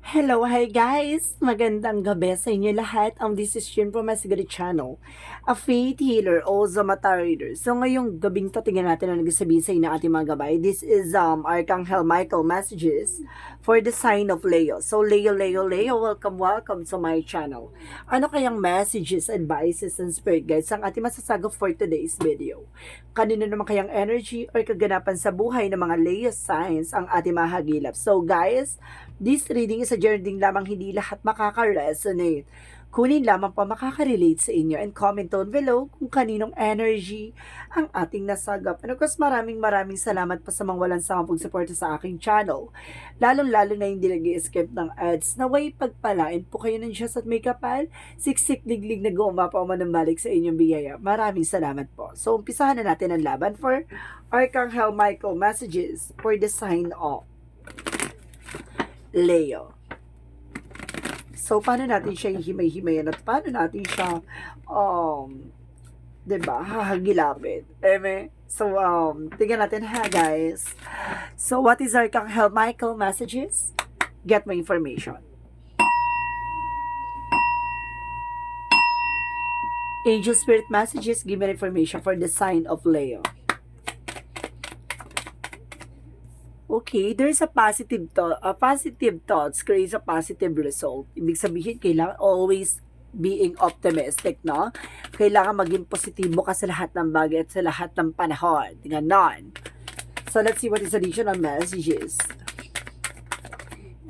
Hello, hi guys! Magandang gabi sa inyo lahat. This is Shin from Masigari Channel, a faith healer, also mata reader. So ngayong gabing to, tingnan natin ang nagsasabihin sa inyo ng ating mga gabay. This is Archangel Michael messages for the sign of Leo. So Leo, welcome to my channel. Ano kayang messages, advices, and spirit guides ang ating masasagap for today's video? Kanino naman kayang energy or kaganapan sa buhay ng mga Leo signs ang ating mahagilap? So guys, this reading is a journey lamang, hindi lahat makaka-resonate. Kunin lamang pa makaka-relate sa inyo and comment down below kung kaninong energy ang ating nasagap. And of course, maraming salamat pa sa mga walang sawang pagsuporta sa aking channel. Lalong-lalo na hindi nag-i-skip ng ads. Naway pagpalain po kayo ng Diyos at may kapal, siksik liglig na gumapa o manambalik sa inyong biyaya. Maraming salamat po. So, umpisahan na natin ang laban for Archangel Michael messages for the sign of Leo. So, paano natin siya himay-himayan at paano natin siya, diba, hahagilapin? So, tingnan natin ha, guys. So, what is Archangel Michael messages? Get my information. Angel Spirit messages, give me information for the sign of Leo. Okay, there's a positive thoughts creates a positive result. Ibig sabihin, kailangan always being optimistic, no? Kailangan maging positibo ka sa lahat ng bagay at sa lahat ng panahon. Ganon. So, let's see what is additional messages.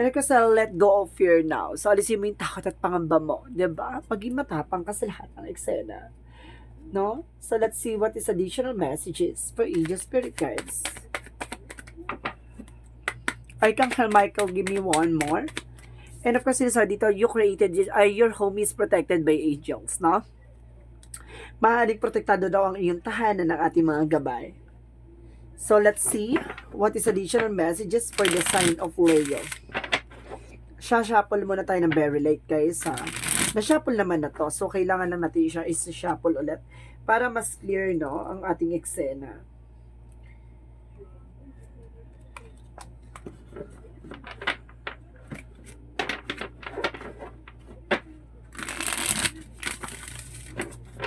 And of course, let go of fear now. So, alisin mo yung takot at pangamba mo. Diba? Maging matapang ka sa lahat ng eksena. No? So, let's see what is additional messages for Angel Spirit Guides. Archangel Michael, give me one more. And of course, sinasabi dito, you created, your home is protected by angels, no? Maaaring protektado daw ang iyong tahanan ng ating mga gabay. So, let's see what is additional messages for the sign of Leo. Shuffle muna tayo ng very late, guys, ha? Na-shuffle naman na to. So, kailangan lang natin siya is-shuffle ulit para mas clear, no, ang ating eksena.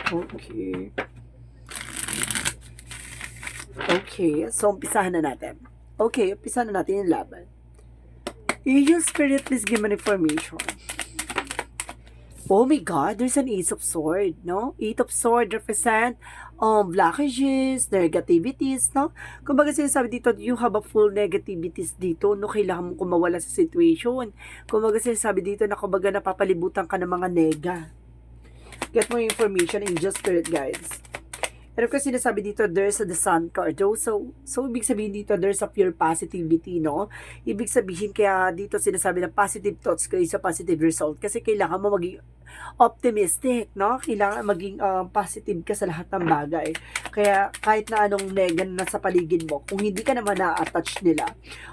Okay, so umpisahan na natin. Okay, umpisahan na natin yung laban. Angel Spirit, please give me information. Oh my God, there's an Ace of Sword, no? Eight of Sword represent blockages, negativities, no? Kumbaga sinasabi dito, you have a full negativities dito, no? Kailangan mo kumawala sa situation. Kumbaga sinasabi dito na kumbaga napapalibutan ka ng mga nega. Get more information, Angel Spirit Guides. And of course, sinasabi dito, there's the sun card. So, ibig sabihin dito, there's a pure positivity, no? Ibig sabihin, kaya dito sinasabi na positive thoughts kayo sa positive result. Kasi kailangan mo maging optimistic, no? Kailangan maging positive ka sa lahat ng bagay. Kaya kahit na anong negan na sa paligid mo, kung hindi ka naman na-attach nila,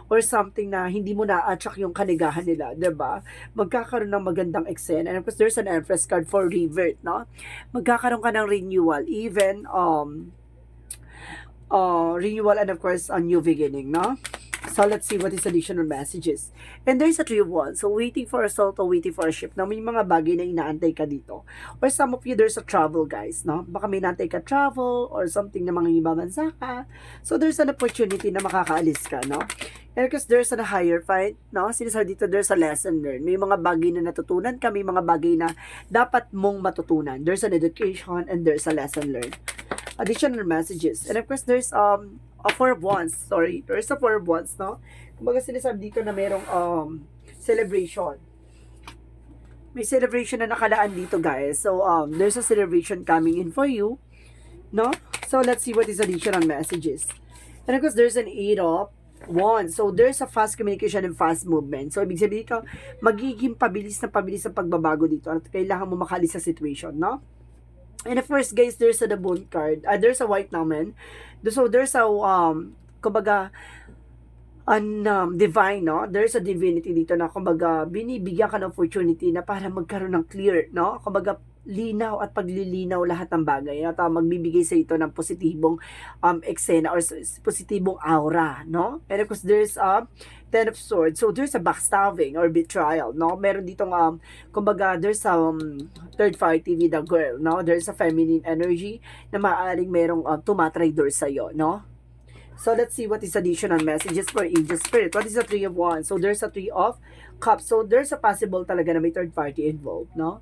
or something na hindi mo na-attract yung kanigahan nila, diba? Magkakaroon ng magandang eksena. And of course, there's an Empress card for revert, no? Magkakaroon ka ng renewal, even, renewal and of course, a new beginning, no? So, let's see what is additional messages. And there's a Three of Wands. So, waiting for a soul to waiting for a ship. Na may mga bagay na inaantay ka dito. Or some of you, there's a travel, guys, no? Baka may inaantay ka travel or something na mga ibabansa ka. So, there's an opportunity na makakaalis ka, no? And because there's a higher fight, no? Sinasabi dito, there's a lesson learned. May mga bagay na natutunan ka, may mga bagay na dapat mong matutunan. There's an education and there's a lesson learned. Additional messages. And of course, there's a Four of Wands. Sorry. There's a Four of Wands, no? Kumbaga sinasabi dito na merong celebration. May celebration na nakalaan dito, guys. So, there's a celebration coming in for you, no? So, let's see what is additional messages. And of course, there's an Eight of Wands. So, there's a fast communication and fast movement. So, ibig sabihin dito, magiging pabilis na pagbabago dito. At kailangan mo makalis sa situation, no? And of course, guys, there's a the Moon card. There's a White naman. So, there's a, kumbaga, divine, no? There's a divinity dito na, kumbaga, binibigyan ka ng opportunity na para magkaroon ng clear, no? Kumbaga, linaw at paglilinaw lahat ng bagay at magbibigay sa ito ng positibong eksena or positibong aura, no? And of course, there's Ten of Swords. So, there's a backstabbing or betrayal, no? Meron ditong, kumbaga, there's third party with a girl, no? There's a feminine energy na maaaring merong tumatraidor sa'yo, no? So, let's see what is additional messages for Angel Spirit. What is the Three of Wands? So, there's a Three of Cups. So, there's a possible talaga na may third party involved, no?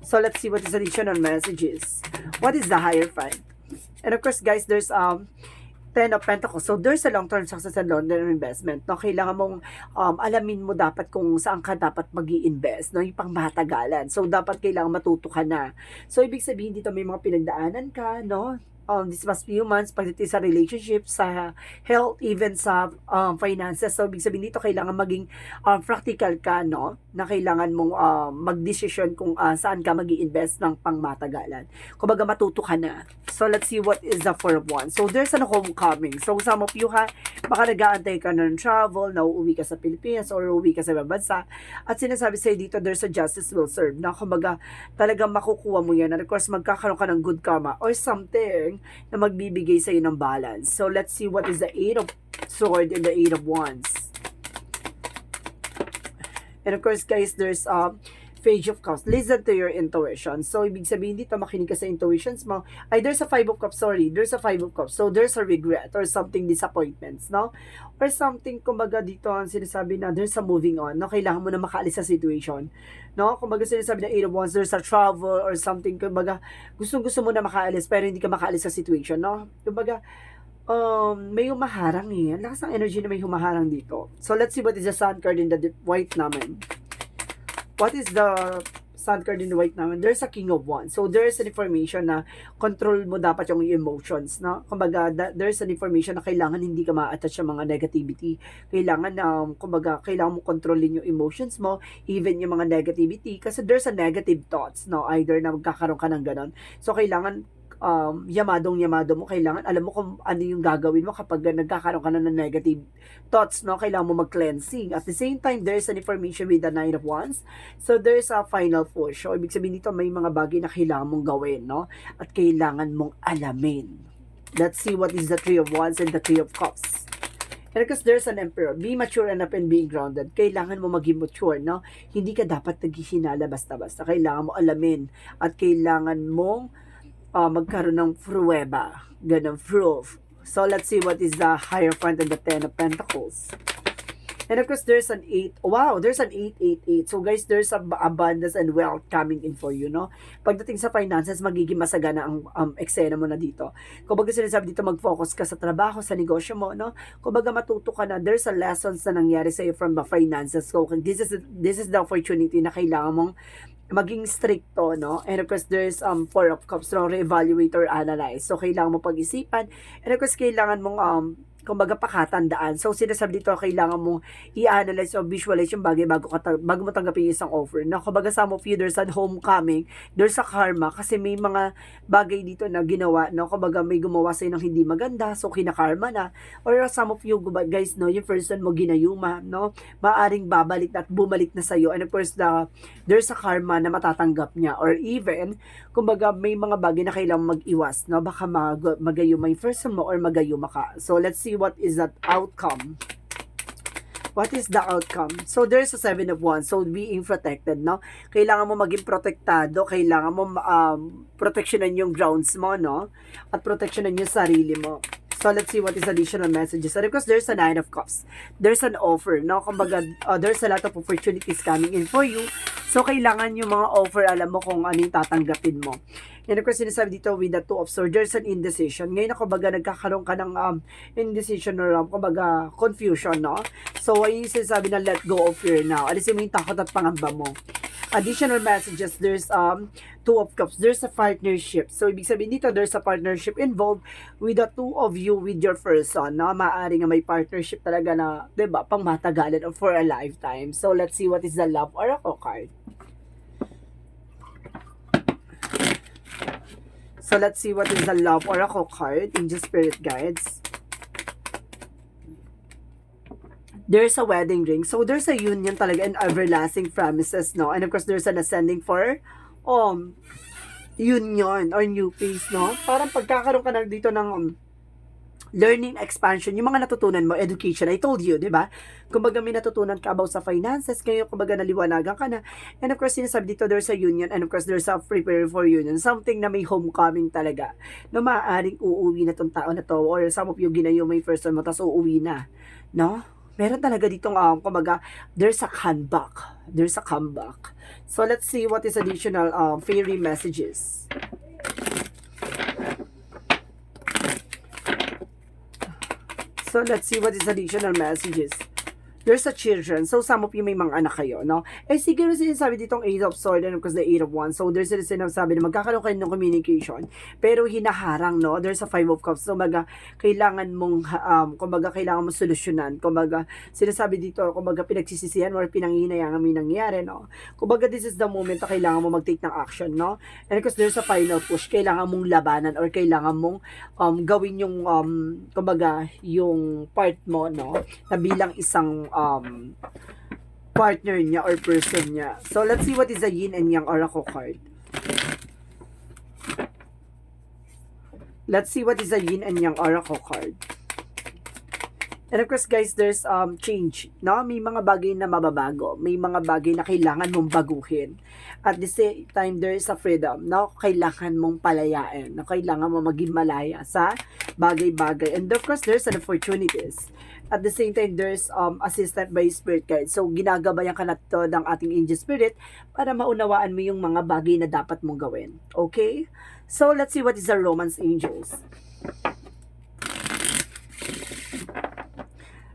So, let's see what is additional messages. What is the Hierophant? And of course, guys, there's Ten of Pentacles. So, there's a long-term success and long-term investment. No? Kailangan mong alamin mo dapat kung saan ka dapat mag-i-invest. No? Yung pangmatagalan. So, dapat kailangan matuto ka na. So, ibig sabihin dito may mga pinagdaanan ka, no? This past few months, pagdating sa relationship, sa health, even sa finances. So, ibig sabihin dito, kailangan maging practical ka, no? Na kailangan mong mag-decision kung saan ka mag-i-invest ng pangmatagalan. Kumbaga, matuto ka na. So, let's see what is the Four of Wands. So, there's an homecoming. So, some of you ha, baka nag-aantay ka ng travel, na uuwi ka sa Pilipinas or uuwi ka sa ibang bansa. At sinasabi sa'yo dito, there's a justice will serve. Na kumbaga, talagang makukuha mo yan. And of course, magkakaroon ka ng good karma or something na magbibigay sa'yo ng balance. So, let's see what is the Eight of Swords and the Eight of Wands. And of course, guys, there's Page of Cups. Listen to your intuition. So, ibig sabihin dito, makinig ka sa intuitions mo. Ay, there's a Five of Cups, sorry. There's a Five of Cups. So, there's a regret or something disappointments, no? Or something, kumbaga dito, ang sinasabi na there's a moving on, no? Kailangan mo na makaalis sa situation, no? Kumbaga sinasabi na Eight of Wands, there's a travel or something, kumbaga, gusto mo na makaalis, pero hindi ka makaalis sa situation, no? Kumbaga, may humaharang eh. Ang lakas ng energy na may humaharang dito. So, let's see what is the Sun card in the white naman. What is the Sun card in the white naman? There's a King of Wands. So, there's an information na control mo dapat yung emotions, no? Kumbaga, there's an information na kailangan hindi ka ma-attach sa mga negativity. Kailangan, kumbaga, kailangan mo kontrolin yung emotions mo, even yung mga negativity. Kasi there's a negative thoughts, no? Either na magkakaroon ka ng ganon. So, kailangan yamado mo, kailangan alam mo kung ano yung gagawin mo kapag nagkakaroon ka na ng negative thoughts, no? Kailangan mo mag-cleansing. At the same time, there's an information with the Nine of Wands. So, there's a final push. So, ibig sabihin dito, may mga bagay na kailangan mong gawin, no? At kailangan mong alamin. Let's see what is the Three of Wands and the Three of Cups. And because there's an Emperor, be mature enough and being grounded. Kailangan mo maging mature, no? Hindi ka dapat naghihinala basta-basta. Kailangan mo alamin at kailangan mong magkaroon ng pruweba, ganun, proof. So, let's see what is the Hierophant and the Ten of Pentacles. And of course, there's an 8. Wow, there's an 888. So, guys, there's abundance and wealth coming in for you, no? Pagdating sa finances, magiging masagana ang eksena mo na dito. Kumbaga sinasabi dito, mag-focus ka sa trabaho, sa negosyo mo, no? Kumbaga matuto ka na, there's a lessons na nangyari sa'yo from the finances. So, this is the opportunity na kailangan mong maging stricto, no? And of course, there's Four of Cups, no? Re-evaluate or analyze. So, kailangan mo pag-isipan. And of course, kailangan mong kumbaga pakatandaan. So, sinasabi dito, kailangan mong i-analyze o visualize yung bagay bago mo tanggapin yung isang offer. Na, kumbaga, some of you, there's a homecoming, there's a karma, kasi may mga bagay dito na ginawa, no? Kumbaga, may gumawa sa'yo ng hindi maganda, so kinakarma na. Or some of you, guys, no, yung person mo ginayuma, no? Maaring babalik na at bumalik na sa'yo. And of course, there's a karma na matatanggap niya. Or even, kumbaga, may mga bagay na kailangan mag-iwas, no? Baka magayuma yung person mo or magayuma ka. So, let's see what is that outcome. What is the outcome? So, there's a Seven of Wands. So, being protected, no? Kailangan mo maging protektado. Kailangan mo proteksyonan yung grounds mo, no? At proteksyonan yung sarili mo. So, let's see what is additional messages. And because there's a Nine of Cups. There's an offer, no? Kumbaga, there's a lot of opportunities coming in for you. So, kailangan yung mga offer, alam mo kung ano yung tatanggapin mo. And of course, sinasabi dito with the Two of Swords, there's an indecision. Ngayon, kumbaga, nagkakaroon ka ng indecision or kumbaga, confusion, no? So, ay sinasabi na let go of fear now. Alisin mo yung takot at pangamba mo. Additional messages, there's Two of Cups, there's a partnership. So, ibig sabihin dito, there's a partnership involved with the two of you with your person, no? Maaari nga may partnership talaga na, diba, pang matagalan or for a lifetime. So, let's see what is the Love Oracle card. So, let's see what is the Love Oracle card in the Spirit Guides. There's a wedding ring. So, there's a union talaga and everlasting promises, no? And of course, there's an ascending for union or new phase, no? Parang pagkakaroon ka na dito ng learning expansion, yung mga natutunan mo, education, I told you, di ba? Kumbaga may natutunan ka about sa finances, kayo kumbaga naliwanagan ka na. And of course, sinasabi dito, there's a union, and of course, there's a prepare for union. Something na may homecoming talaga, na maaaring uuwi na tong tao na to, or some of you ginayo may person mo, tapos uuwi na, no? Meron talaga ditong, kumbaga, there's a comeback. There's a comeback. So, let's see what is additional fairy messages. So, let's see what is additional messages. There's a children. So, some of you may mga anak kayo, no? Eh, siguro sinasabi ditong 8 of Swords and of course the 8 of Wands. So, there's a sinasabi na magkakaroon kayo ng communication. Pero hinaharang, no? There's a 5 of Cups. So, kailangan mong, kumbaga, kailangan mong solusyonan. Kumbaga, sinasabi dito, kumbaga, pinagsisisihan or pinanghinayang may nangyari, no? Kumbaga, this is the moment na kailangan mo mag-take ng action, no? And of course, there's a final push. Kailangan mong labanan or kailangan mong gawin yung, kumbaga, yung part mo, no? Na bilang isang partner niya or person niya. So, let's see what is the yin and yang oracle card. Let's see what is the yin and yang oracle card. And of course, guys, there's change, no? May mga bagay na mababago. May mga bagay na kailangan mong baguhin. At the same time, there is a freedom, no? Kailangan mong palayain, no? Kailangan mo maging malaya sa bagay-bagay. And of course, there's an opportunities. At the same time, there's assistant by spirit guide. So, ginagabayan ka na to ng ating angel spirit para maunawaan mo yung mga bagay na dapat mong gawin. Okay? So, let's see what is the romance angels.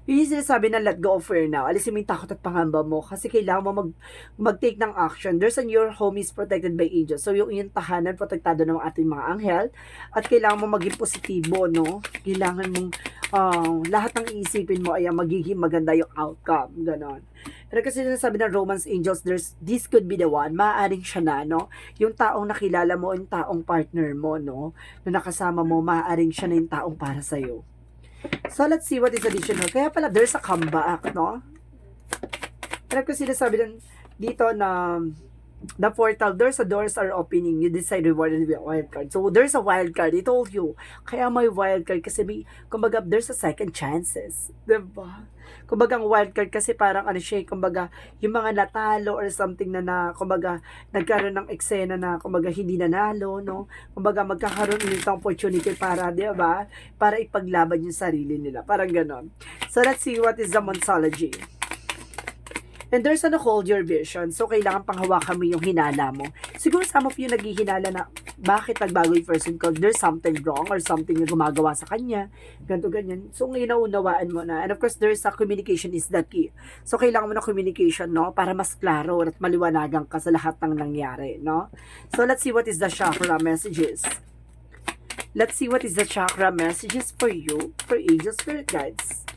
Yung sinasabi na let go of fear now. Alisin mo yung takot at pangamba mo kasi kailangan mo mag-take ng action. There's an your home is protected by angels. So, yung tahanan, protektado ng ating mga anghel. At kailangan mo maging positibo, no? Kailangan mong lahat ng iisipin mo ay magiging maganda yung outcome. Ganon. Pero kasi sinasabi ng romance angels, this could be the one. Maaaring siya na, no? Yung taong nakilala mo, yung taong partner mo, no? Na nakasama mo, maaaring siya na yung taong para sa'yo. So, let's see what is additional. Kaya pala, there's a comeback, no? Pero kasi sinasabi dito na the portal, there's a doors are opening. You decide reward and wild card. So, there's a wild card. I told you. Kaya may wild card kasi may, kumbaga, there's a second chances. Diba? Kumbaga, ang wild card kasi parang ano siya, kumbaga, yung mga natalo or something na kumbaga, nagkaroon ng eksena na, kumbaga, hindi nanalo, no? Kumbaga, magkakaroon ulit ng opportunity para, di ba? Para ipaglaban yung sarili nila. Parang ganon. So, let's see what is the Monsology. And there's ano, hold your vision. So, kailangan panghawakan mo yung hinala mo. Siguro some of you naghihinala na bakit nagbago yung person ko? There's something wrong or something na gumagawa sa kanya. Ganto, ganyan. So, ngayon naunawaan mo na. And of course, there's a communication is the key. So, kailangan mo na communication, no? Para mas klaro at maliwanagan ka sa lahat ng nangyari, no? So, let's see what is the chakra messages. Let's see what is the chakra messages for you, for angel spirit guides.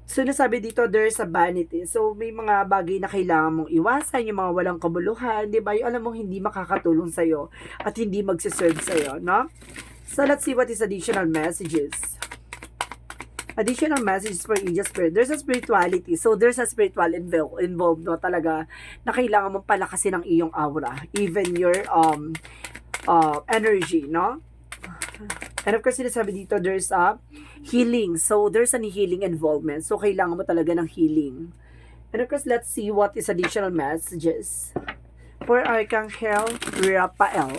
So, nasabi dito, there's a vanity. So, may mga bagay na kailangan mong iwasan, yung mga walang kabuluhan, di ba? Yung alam mong hindi makakatulong sa'yo at hindi magsiserve sa'yo, no? So, let's see what is additional messages. Additional messages for angel spirit. There's a spirituality. So, there's a spiritual involved, no? Talaga, na kailangan mong palakasin ang iyong aura. Even your energy, no? And of course, sinasabi dito, there's a healing. So, there's an healing involvement. So, kailangan mo talaga ng healing. And of course, let's see what is additional messages. For Archangel Raphael.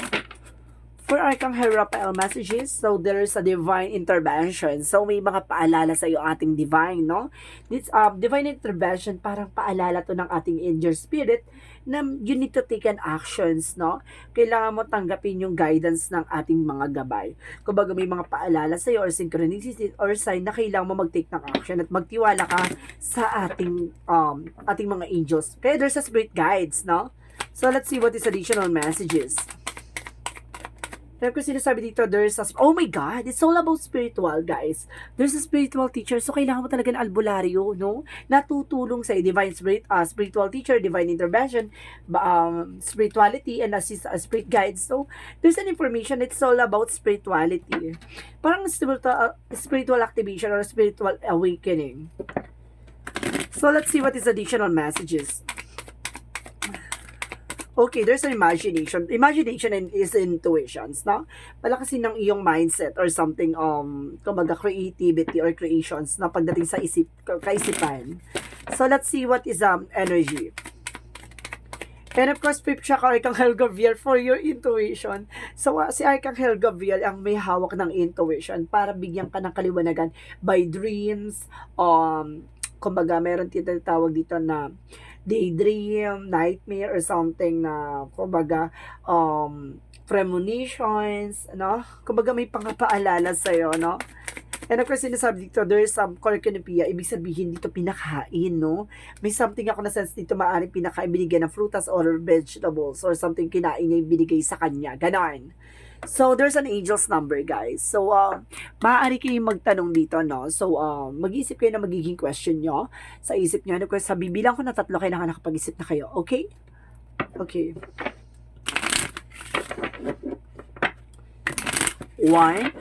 For Archangel Raphael messages, so there's a divine intervention. So, may mga paalala sa iyo ating divine, no? This divine intervention, parang paalala to ng ating angel spirit na you need to take an actions, no? Kailangan mo tanggapin yung guidance ng ating mga gabay. Kumbaga may mga paalala sa iyo or synchronicity or sign na kailangan mo mag-take ng action at magtiwala ka sa ating mga angels. Kaya there's a spirit guides, no? So, let's see what is additional messages. Kaya ko sinasabi dito, there's a, oh my God, it's all about spiritual, guys. There's a spiritual teacher, so kailangan mo talaga ng albularyo, no? Natutulong sa divine spirit, spiritual teacher, divine intervention, spirituality, and assist spirit guides. So, there's an information, it's all about spirituality. Parang spiritual activation or spiritual awakening. So, let's see what is additional messages. Okay, there's an imagination. Imagination is intuitions, no? Palakasin ng iyong mindset or something, kumbaga creativity or creations na pagdating sa kaisipan. So, let's see what is energy. And of course, Pip siya ka Arcangel Gabriel for your intuition. So, si Arcangel Gabriel ang may hawak ng intuition para bigyan ka ng kaliwanagan by dreams, kumbaga, meron tinatawag dito na daydream, nightmare, or something na, kumbaga, premonitions, no? Kumbaga, may pangapaalala sa'yo, no? And of course, sinasabi dito, there's some cornucopia, ibig sabihin dito pinakain, no? May something ako na sense dito, maaaring pinakain, binigyan ng frutas or vegetables or something kinain niya binigay sa kanya. Ganon. So, there's an angel's number, guys. So, maaari kayong magtanong dito, no? So, mag-isip kayo na magiging question nyo sa isip nyo. And of course, bibilang ko na 3, kailangan nakapag-isip na kayo. Okay? Okay. 1,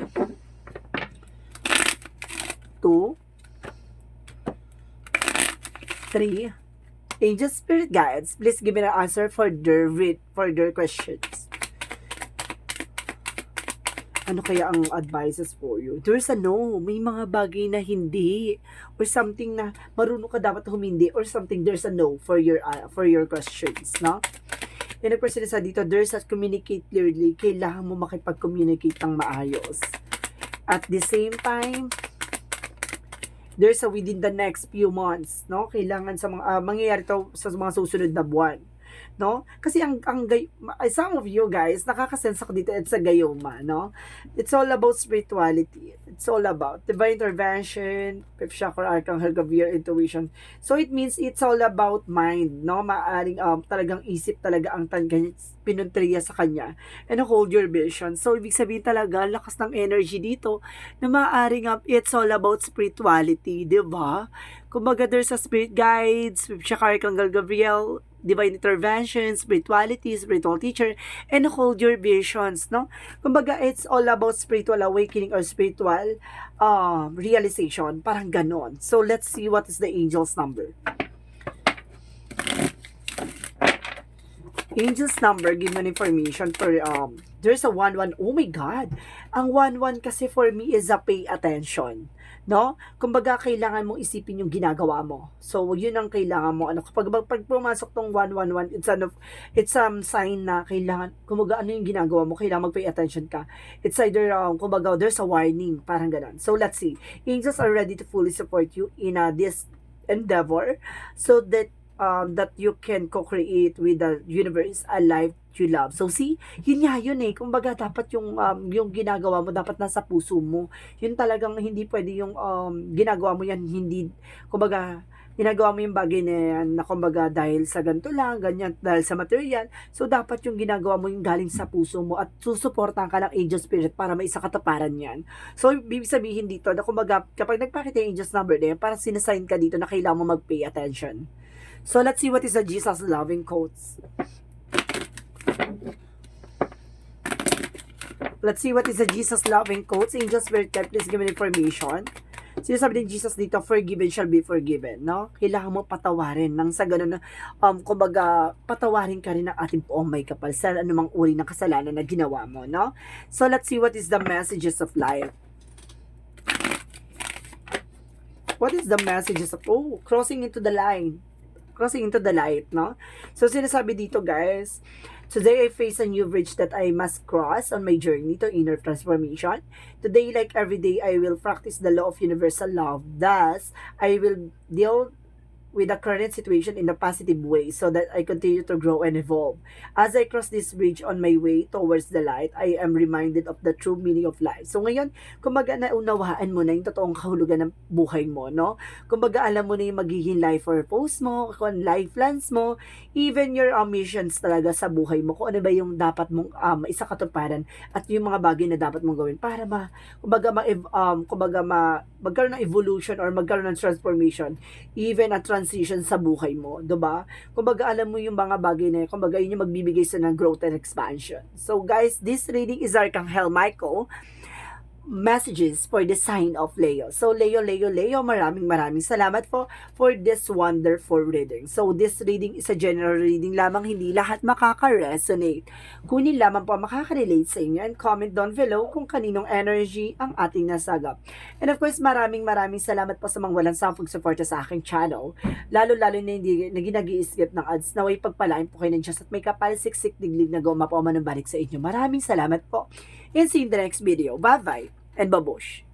2, 3. Angel Spirit Guides, please give me an answer for their questions. Ano kaya ang advices for you? There's a no. May mga bagay na hindi. Or something na marunong ka dapat humindi. Or something, there's a no for your questions, no? And of course, sa dito, there's a communicate clearly. Kailangan mo makipag-communicate ng maayos. At the same time, there's a within the next few months, no? Kailangan sa mga mangyayari to sa mga susunod na buwan, no? Kasi some of you guys nakakasense ako dito, it's a gayuma, no? It's all about spirituality. It's all about divine intervention, fifth chakra, Arcangel Gabriel, intuition. So it means it's all about mind, no? Maaring talagang isip talaga ang pinuntriya sa kanya, and hold your vision. So ibig sabihin talaga lakas ng energy dito na maaring it's all about spirituality, di ba? Kumbaga there's a spirit guides, fifth chakra, Arcangel Gabriel, divine intervention, spirituality, spiritual teacher, and hold your visions, no? Kumbaga, it's all about spiritual awakening or spiritual realization, parang ganon. So, let's see what is the angel's number. Angel's number, give me information for, there's a 1-1, oh my God, ang 1-1 kasi for me is a pay attention, no? Kumbaga, kailangan mong isipin yung ginagawa mo. So, yun ang kailangan mo. Ano, kapag pumasok tong 1-1-1, it's sign na kailangan, kumbaga, ano yung ginagawa mo, kailangan mag-pay attention ka. It's either, kumbaga, there's a warning, parang ganun. So, let's see. Angels are ready to fully support you in this endeavor so that you can co-create with the universe a life you love. So see, yun nga yun eh. Kumbaga dapat yung ginagawa mo dapat nasa puso mo. Yun talagang hindi pwede yung ginagawa mo yan hindi, kumbaga ginagawa mo yung bagay na yan na kumbaga dahil sa ganito lang, ganyan, dahil sa material. So dapat yung ginagawa mo yung galing sa puso mo at susuportahan ka ng angel spirit para may isa katuparan yan. So ibig sabihin dito na kumbaga kapag nagpakita yung angel's number na yan, parang sinasign ka dito na kailangan mo mag-pay attention. So, let's see what is the Jesus loving quotes. Let's see what is the Jesus loving quotes. Angel Spirit Guide, please give me information. Sinasabi din Jesus dito, forgiven shall be forgiven, no? Kailangan mo patawarin nang sa ganun na, kumbaga, patawarin ka rin ng ating poong may kapal sa anumang uri ng kasalanan na ginawa mo, no? So, let's see what is the messages of life. What is the messages of, crossing into the line. Crossing into the light, no? So, sinasabi dito, guys, today I face a new bridge that I must cross on my journey to inner transformation. Today, like every day, I will practice the law of universal love. Thus, I will deal with the current situation in a positive way so that I continue to grow and evolve. As I cross this bridge on my way towards the light, I am reminded of the true meaning of life. So ngayon, kumbaga naunawaan mo na yung totoong kahulugan ng buhay mo, no? Kumbaga alam mo na yung magiging life purpose mo, kung life plans mo, even your missions talaga sa buhay mo, kung ano ba yung dapat mong isa katuparan at yung mga bagay na dapat mong gawin para magkaroon ng evolution or magkaroon ng transformation, even a transition sa buhay mo, diba? Kumbaga alam mo yung mga bagay na yun, kumbaga yun yung magbibigay sa ng growth and expansion. So guys, this reading is Arcangel Michael. messages for the sign of Leo. So Leo, maraming salamat po for this wonderful reading. So this reading is a general reading lamang, hindi lahat makaka-resonate. Kunin lamang po makaka-relate sa inyo and comment down below kung kaninong energy ang ating nasagap. And of course, maraming salamat po sa mga walang sampung suporta sa aking channel. Lalo na hindi na ginag-i-skip ng ads. Naway pagpalain po kayo ng Diyos at may kapal siksik diglig na gumapaw man ng balik sa inyo. Maraming salamat po. And see you in the next video. Bye-bye and babush.